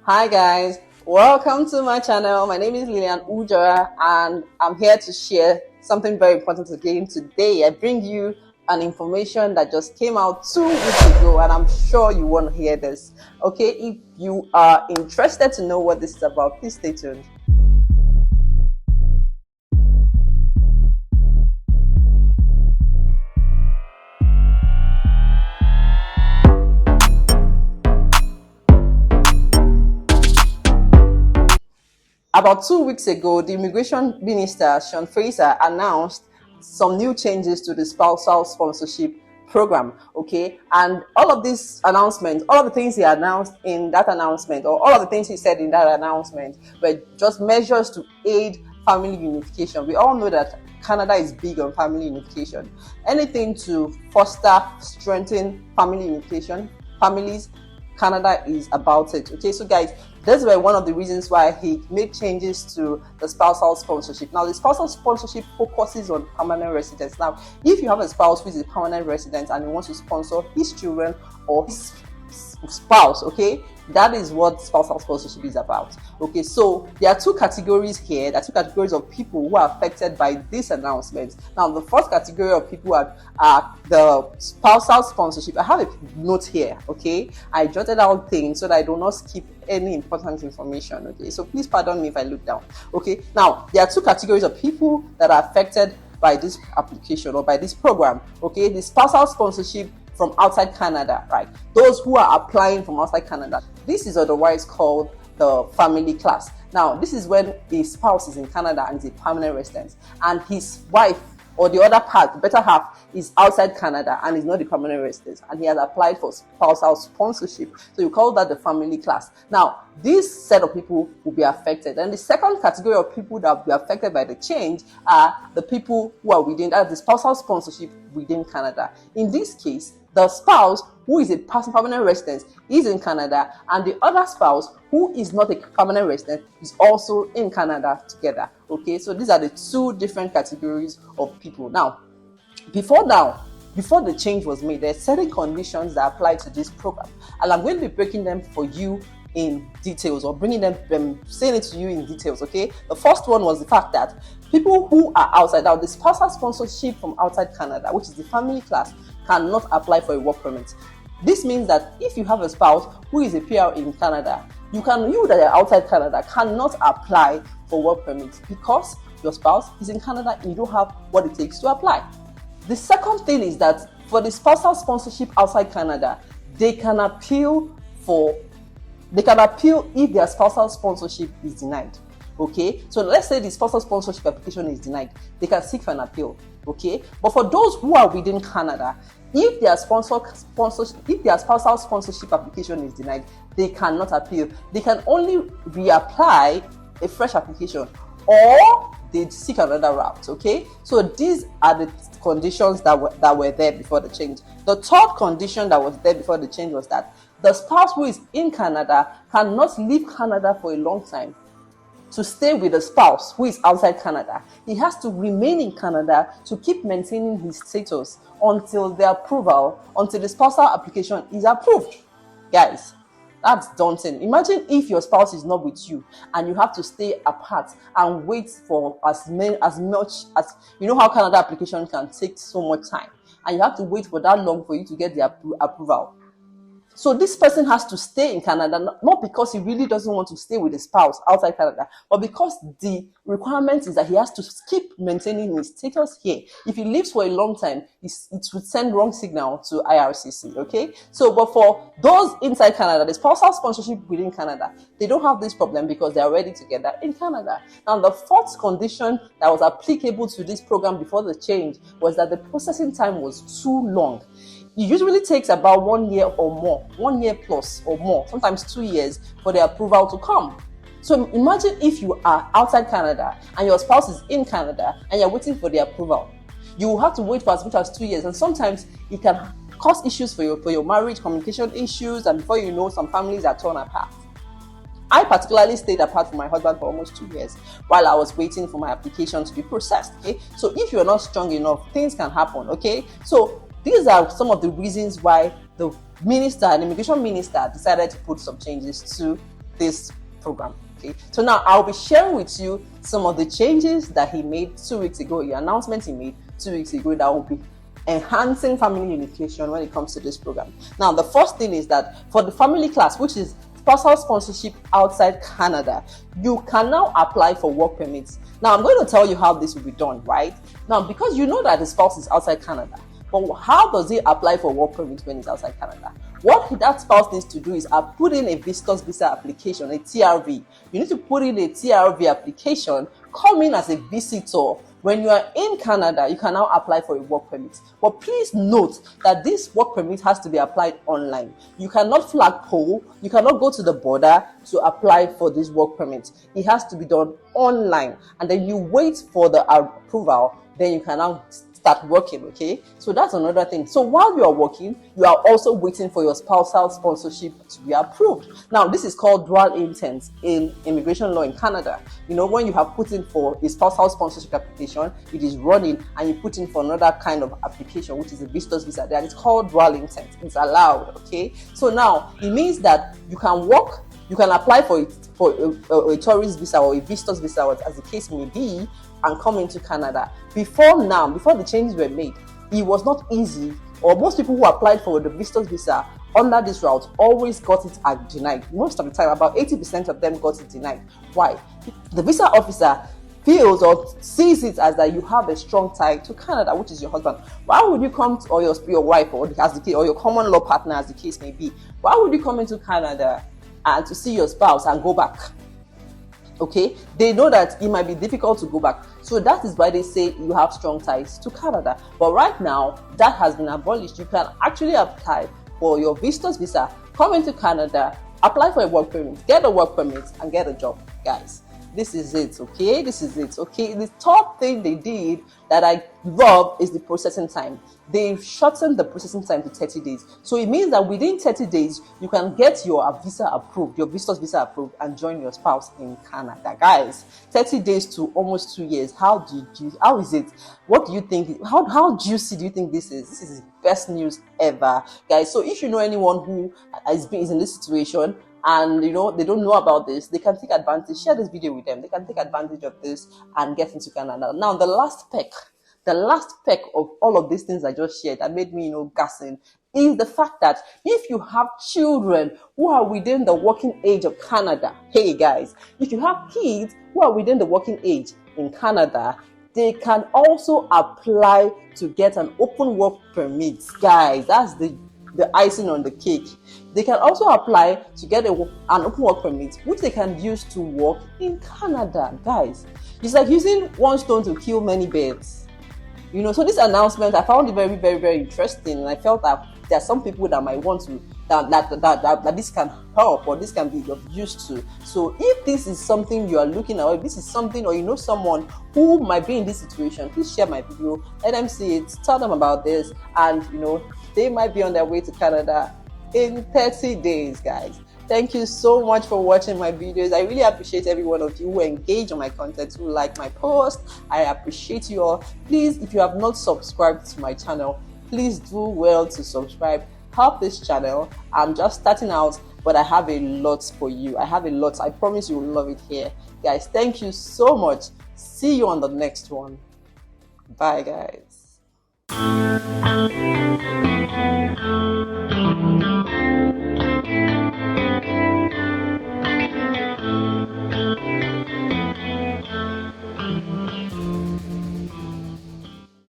Hi guys, welcome to my channel. My name is Lillian Ujara and I'm here to share something very important again today. I bring you an information that just came out 2 weeks ago and I'm sure you want to hear this. Okay, if you are interested to know what this is about, please stay tuned. About 2 weeks ago, the Immigration Minister, Sean Fraser, announced some new changes to the spousal sponsorship program. Okay, and all of these announcements, all of the things he announced in that announcement, or all of the things he said in that announcement, were just measures to aid family unification. We all know that Canada is big on family unification. Anything to foster, strengthen family unification, families, Canada is about it. Okay, so guys, these were one of the reasons why he made changes to the spousal sponsorship. Now, the spousal sponsorship focuses on permanent residents. Now, if you have a spouse who is a permanent resident and he wants to sponsor his children or his spouse, okay, that is what spousal sponsorship is about. Okay, so there are two categories here. There are two categories of people who are affected by this announcement. Now, the first category of people are the spousal sponsorship. I have a note here. Okay, I jotted out things so that I do not skip any important information. Okay, so please pardon me if I look down. Okay, now there are two categories of people that are affected by this application or by this program. Okay, the spousal sponsorship from outside Canada, right? Those who are applying from outside Canada. This is otherwise called the family class. Now, this is when a spouse is in Canada and is a permanent resident, and his wife or the other part, the better half, is outside Canada and is not the permanent resident, and he has applied for spousal sponsorship. So you call that the family class. Now, this set of people will be affected. And the second category of people that will be affected by the change are the people who are within the spousal sponsorship within Canada. In this case, the spouse who is a permanent resident is in Canada, and the other spouse who is not a permanent resident is also in Canada together. Okay, so these are the two different categories of people. Now, before the change was made, there are certain conditions that apply to this program, and I'm going to be breaking them for you in details, or bringing them, saying it to you in details. Okay, the first one was the fact that people who are outside, now the spousal sponsorship from outside Canada, which is the family class, cannot apply for a work permit. This means that if you have a spouse who is a PR in Canada, you that are outside Canada cannot apply for work permits because your spouse is in Canada and you don't have what it takes to apply. The second thing is that for the spousal sponsorship outside Canada, they can appeal if their spousal sponsorship is denied. Okay, so let's say the spousal sponsorship application is denied, they can seek for an appeal. Okay, but for those who are within Canada, if their spousal sponsorship application is denied, they cannot appeal. They can only reapply a fresh application, or they seek another route. Okay, so these are the conditions that were there before the change. The third condition that was there before the change was that the spouse who is in Canada cannot leave Canada for a long time to stay with the spouse who is outside Canada. He has to remain in Canada to keep maintaining his status until the spousal application is approved. Guys, that's daunting. Imagine if your spouse is not with you and you have to stay apart and wait for as much as, you know how Canada application can take so much time, and you have to wait for that long for you to get the approval. So this person has to stay in Canada, not because he really doesn't want to stay with his spouse outside Canada, but because the requirement is that he has to keep maintaining his status here. If he lives for a long time, it would send wrong signal to IRCC, okay? So, but for those inside Canada, the spousal sponsorship within Canada, they don't have this problem because they're already together in Canada. Now, the fourth condition that was applicable to this program before the change was that the processing time was too long. It usually takes about 1 year or more, 1 year plus or more, sometimes 2 years for the approval to come. So imagine if you are outside Canada and your spouse is in Canada and you're waiting for the approval. You will have to wait for as much as 2 years, and sometimes it can cause issues for your marriage, communication issues, and before you know, some families are torn apart. I particularly stayed apart from my husband for almost 2 years while I was waiting for my application to be processed. Okay, so if you're not strong enough, things can happen. Okay, so these are some of the reasons why the immigration minister, decided to put some changes to this program. Okay, so now I'll be sharing with you some of the changes that he made 2 weeks ago, the announcement he made 2 weeks ago that will be enhancing family unification when it comes to this program. Now, the first thing is that for the family class, which is spousal sponsorship outside Canada, you can now apply for work permits. Now, I'm going to tell you how this will be done, right? Now, because you know that the spouse is outside Canada, but how does he apply for work permits when he's outside Canada? What that spouse needs to do is put in a visitor's visa application, a TRV. You need to put in a TRV application, come in as a visitor. When you are in Canada, you can now apply for a work permit. But please note that this work permit has to be applied online. You cannot flag pole, you cannot go to the border to apply for this work permit. It has to be done online, and then you wait for the approval, then you can now start working. Okay, so that's another thing. So while you are working, you are also waiting for your spousal sponsorship to be approved. Now, this is called dual intent in immigration law in Canada. You know, when you have put in for a spousal sponsorship application, it is running, and you put in for another kind of application, which is a visitor's visa, that is called dual intent. It's allowed. Okay, so now it means that you can work, you can apply for it for a tourist visa or a visitor's visa, as the case may be, and come into Canada. Before the changes were made, it was not easy, or most people who applied for the visitor's visa under this route always got it denied. Most of the time, about 80% of them got it denied. Why? The visa officer feels or sees it as that you have a strong tie to Canada, which is your husband. Why would you come to, or your wife, or or your common law partner, as the case may be? Why would you come into Canada and to see your spouse and go back? Okay, they know that it might be difficult to go back, so that is why they say you have strong ties to Canada. But right now, that has been abolished. You can actually apply for your visitor's visa, come into Canada, apply for a work permit, get a work permit, and get a job, guys. This is it. Okay, this is it. Okay, the top thing they did that I love is the processing time. They've shortened the processing time to 30 days. So it means that within 30 days, you can get your visa approved, your visitor's visa approved, and join your spouse in Canada. Guys, 30 days to almost 2 years. How is it? What do you think? How juicy do you think this is? This is the best news ever, guys. So if you know anyone who is in this situation, and they don't know about this, they can take advantage. Share this video with them. They can take advantage of this and get into Canada. Now, the last peck of all of these things I just shared that made me gassing is the fact that if you have children who are within the working age of Canada, hey guys, if you have kids who are within the working age in Canada, they can also apply to get an open work permit. Guys, that's the icing on the cake. They can also apply to get an open work permit, which they can use to work in Canada. Guys, it's like using one stone to kill many birds. So this announcement, I found it very, very, very interesting, and I felt that there are some people that might want to that this can help, or this can be of use to. So if this is something you are looking at, or if this is something, or you know someone who might be in this situation, please share my video, let them see it, tell them about this, and they might be on their way to Canada in 30 days, guys. Thank you so much for watching my videos. I really appreciate every one of you who engage on my content, who like my post. I appreciate you all. Please, if you have not subscribed to my channel, please do well to subscribe. Help this channel. I'm just starting out, but I have a lot for you. I have a lot. I promise you will love it here. Guys, thank you so much. See you on the next one. Bye, guys.